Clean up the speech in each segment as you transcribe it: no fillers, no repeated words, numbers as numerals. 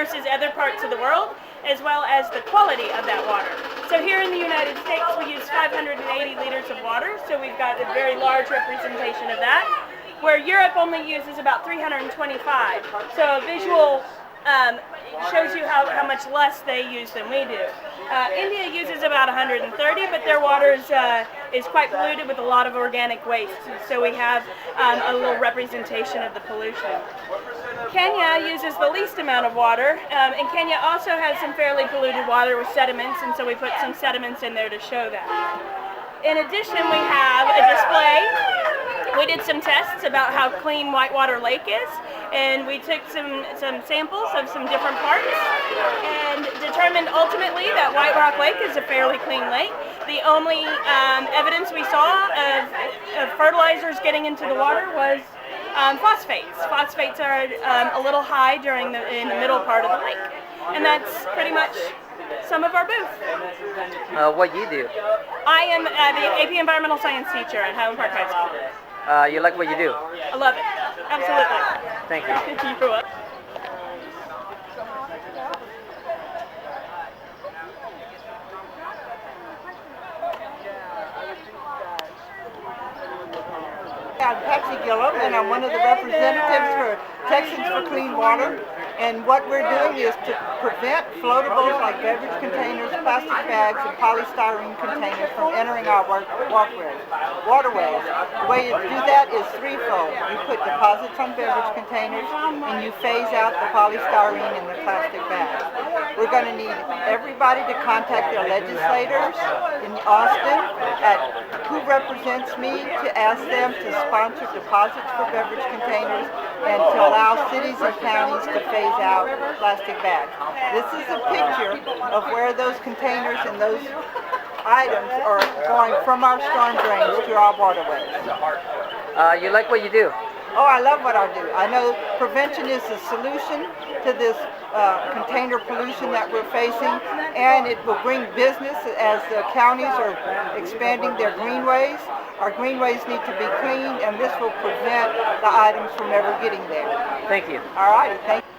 versus other parts of the world, as well as the quality of that water. So here in the United States, we use 580 liters of water, so we've got a very large representation of that, where Europe only uses about 325. So a visual shows you how much less they use than we do. India uses about 130, but their water is quite polluted with a lot of organic waste, so we have a little representation of the pollution. Kenya uses the least amount of water, and Kenya also has some fairly polluted water with sediments, and so we put some sediments in there to show that. In addition, we have a display. We did some tests about how clean Whitewater Lake is, and we took some samples of some different parts and determined ultimately that White Rock Lake is a fairly clean lake. The only evidence we saw of fertilizers getting into the water was phosphates. Phosphates are a little high in the middle part of the lake, and that's pretty much some of our booth. What you do? I am the AP Environmental Science teacher at Highland Park High School. You like what you do? I love it. Absolutely. Thank you. You're welcome. I'm Patsy Gillum, and I'm one of the representatives for Texans for Clean Water. And what we're doing is to prevent floatables like beverage containers, plastic bags, and polystyrene containers from entering our waterways. The way you do that is threefold. You put deposits on beverage containers, and you phase out the polystyrene and the plastic bags. We're going to need everybody to contact their legislators in Austin at who represents me to ask them to sponsor deposits for beverage containers and to allow cities and counties to phase out plastic bags. This is a picture of where those containers and those items are going from our storm drains to our waterways. You like what you do? Oh, I love what I do. I know prevention is the solution to this container pollution that we're facing, and it will bring business as the counties are expanding their greenways. Our greenways need to be cleaned, and this will prevent the items from ever getting there. Thank you. All right, thank you.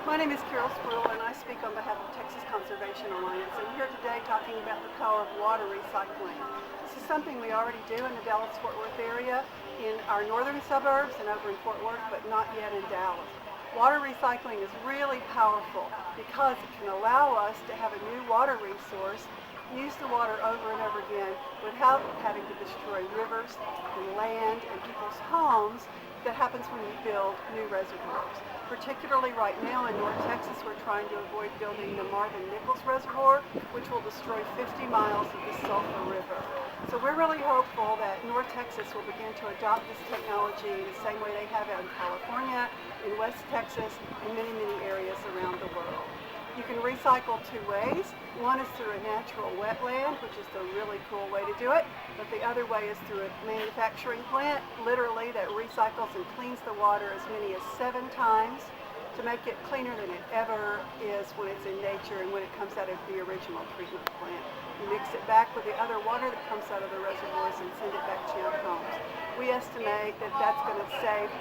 My name is Carol Squirrel, and I speak on behalf of Texas Conservation Alliance. I'm here today talking about the power of water recycling. This is something we already do in the Dallas-Fort Worth area, in our northern suburbs and over in Fort Worth, but not yet in Dallas. Water recycling is really powerful because it can allow us to have a new water resource, use the water over and over again without having to destroy rivers and land and people's homes. That happens when you build new reservoirs. Particularly right now in North Texas, we're trying to avoid building the Marvin Nichols Reservoir, which will destroy 50 miles of the Sulphur River. So we're really hopeful that North Texas will begin to adopt this technology in the same way they have out in California, in West Texas, and many, many areas around the world. You can recycle two ways. One is through a natural wetland, which is the really cool way to do it, but the other way is through a manufacturing plant, literally, that recycles and cleans the water as many as 7 times to make it cleaner than it ever is when it's in nature and when it comes out of the original treatment plant. You mix it back with the other water that comes out of the reservoirs and send it back to your homes. We estimate that that's going to save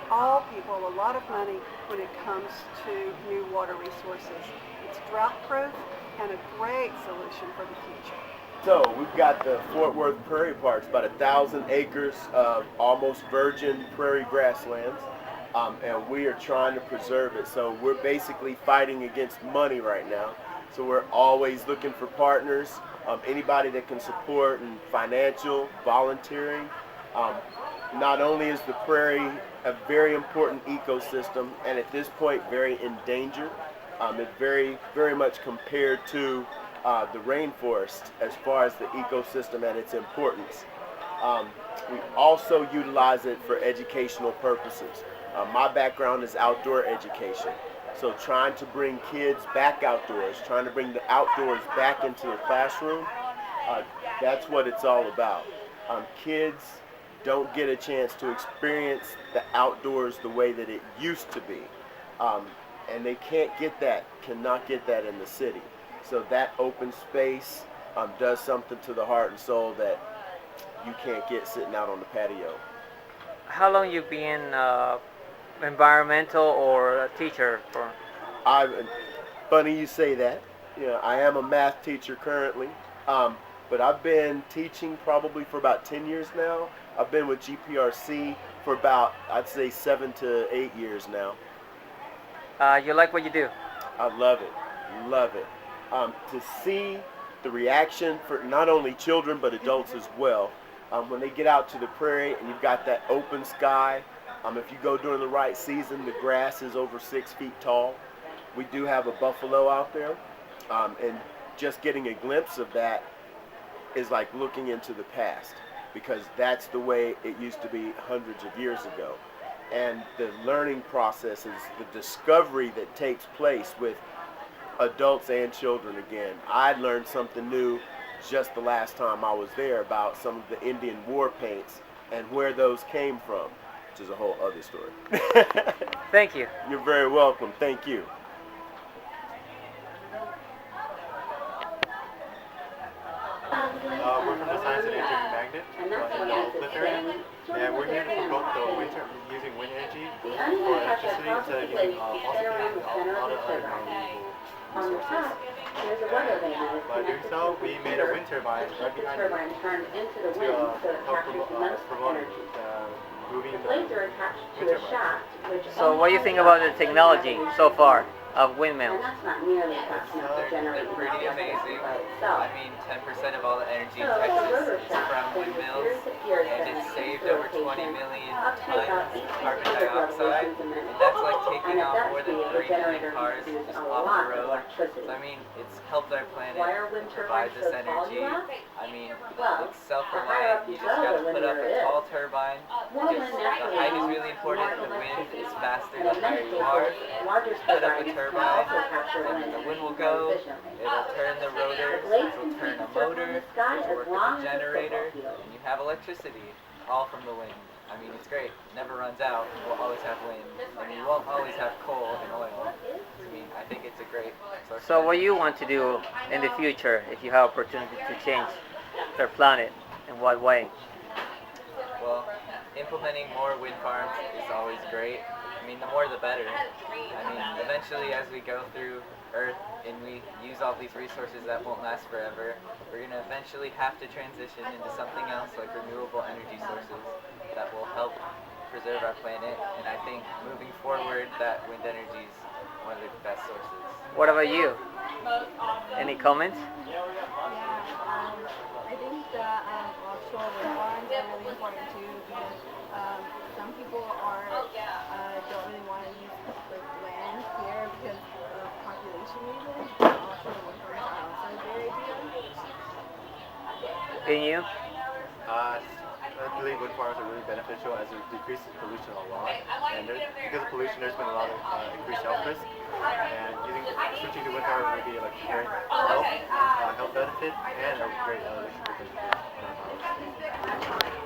all people a lot of money when it comes to new water resources. It's drought-proof and a great solution for the future. So we've got the Fort Worth Prairie Parks, about 1,000 acres of almost virgin prairie grasslands, and we are trying to preserve it. So we're basically fighting against money right now. So we're always looking for partners, anybody that can support in financial, volunteering. Not only is the prairie a very important ecosystem, and at this point very endangered, it's very, very much compared to the rainforest as far as the ecosystem and its importance. We also utilize it for educational purposes. My background is outdoor education, so trying to bring kids back outdoors, trying to bring the outdoors back into the classroom, that's what it's all about. Kids don't get a chance to experience the outdoors the way that it used to be. And they cannot get that in the city. So that open space does something to the heart and soul that you can't get sitting out on the patio. How long you been environmental or a teacher for? I funny you say that. Yeah, I am a math teacher currently, but I've been teaching probably for about 10 years now. I've been with GPRC for about, I'd say, 7 to 8 years now. You like what you do? I love it, love it. To see the reaction for not only children but adults as well, when they get out to the prairie and you've got that open sky. If you go during the right season, the grass is over 6 feet tall. We do have a buffalo out there, and just getting a glimpse of that is like looking into the past, because that's the way it used to be hundreds of years ago. And the learning process is the discovery that takes place with adults and children again. I learned something new just the last time I was there about some of the Indian war paints and where those came from, which is a whole other story. Thank you. You're very welcome. Thank you. We're from the Science and Engineering Magnet in the Oak Cliff area, and we're here to promote the using wind energy for electricity instead of using fossil fuels and a lot of other non-renewable resources. By doing so, we made a wind turbine right behind it to help promote moving the wind turbine. So what do you think about the technology so far of windmills? They're pretty amazing. I mean, 10% of all the energy in Texas is from windmills, and it's saved over 20 million tons of carbon dioxide, and that's like taking out more than 3 million cars just off the road. So, I mean, it's helped our planet provide this energy. I mean, it's self-reliant. You just gotta put up a tall turbine, because the height is really important. The wind is faster the higher you are. Just put up a turbine, and the wind will go, it'll turn the rotors, which will turn a motor, which will work with a generator, and you have electricity, all from the wind. I mean, it's great. It never runs out. We'll always have wind. I mean, you won't always have coal and oil. I mean, I think it's a great source. So what you want to do in the future if you have opportunity to change their planet? In what way? Well, implementing more wind farms is always great. I mean, the more the better. I mean, eventually as we go through Earth and we use all these resources that won't last forever, we're going to eventually have to transition into something else like renewable energy sources that will help preserve our planet. And I think moving forward, that wind energy is one of the best sources. What about you? Any comments? I think that offshore wind farms are really important too, because some people don't really want to use like land here because of population reasons. Offshore wind farms are also a great idea. And you? I believe wind farms are really beneficial as it decreases pollution a lot, and because of pollution there's been a lot of increased health risk, and switching to wind farms would be like a great health benefit and a great electric efficiency on our house.